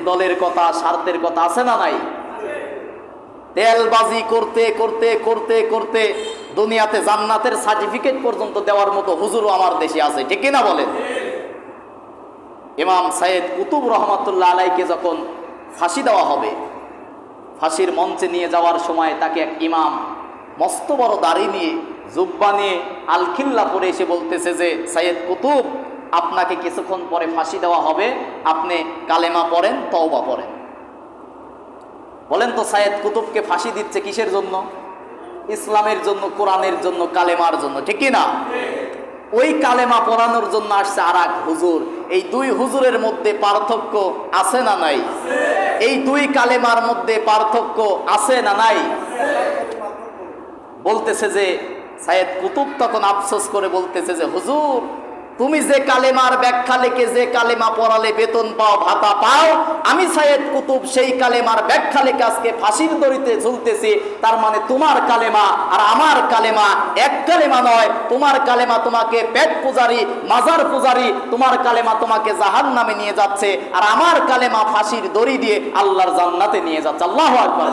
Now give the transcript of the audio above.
দলের কথা, স্বার্থের কথা আছে না নাই? তেলবাজি করতে করতে করতে করতে দুনিয়াতে জান্নাতের সার্টিফিকেট পর্যন্ত দেওয়ার মতো হুজুরও আমার দেশে আছে, ঠিক কিনা বলেন? ইমাম সাইয়েদ কুতুব রহমাতুল্লাহ আলাইকে যখন ফাঁসি দেওয়া হবে, ফাঁসির মঞ্চে নিয়ে যাওয়ার সময় তাকে এক ইমাম মস্ত বড় দাড়ি নিয়ে, জুব্বা নিয়ে, আলখিল্লা পরে এসে বলতেছে যে, সাইয়েদ কুতুব, আপনাকে কিছুক্ষণ পরে ফাঁসি দেওয়া হবে, আপনি কালেমা পড়েন, তওবা পড়েন। বলেন তো, সাইয়েদ কুতুবকে ফাঁসি দিচ্ছে কিসের জন্য? ইসলামের জন্য, কোরআনের জন্য, কালেমার জন্য, ঠিক কিনা? ওই কালেমা পড়ানোর জন্য আসছে আর এক হুজুর। এই দুই হুজুরের মধ্যে পার্থক্য আছে না নাই? এই দুই কালেমার মধ্যে পার্থক্য আছে না নাই? বলতেছে যে, সাইয়েদ কুতুব তখন আফসোস করে বলতেছে যে, হুজুর, তুমি যে কালেমার ব্যাখ্যা লিখে যে কালেমা পড়ালে বেতন পাও, ভাতা পাও, আমি সাইয়েদ কুতুব সেই কালেমার ব্যাখ্যা লিখে আজকে ফাঁসির দড়িতে ঝুলতেছি। তার মানে তোমার কালেমা আর আমার কালেমা এক কালেমা নয়। তোমার কালেমা তোমাকে পেট পূজারি, মাজার পূজারি, তোমার কালেমা তোমাকে জাহান্নামে নিয়ে যাচ্ছে, আর আমার কালেমা ফাঁসির দড়ি দিয়ে আল্লাহর জান্নাতে নিয়ে যাচ্ছে। আল্লাহু আকবার।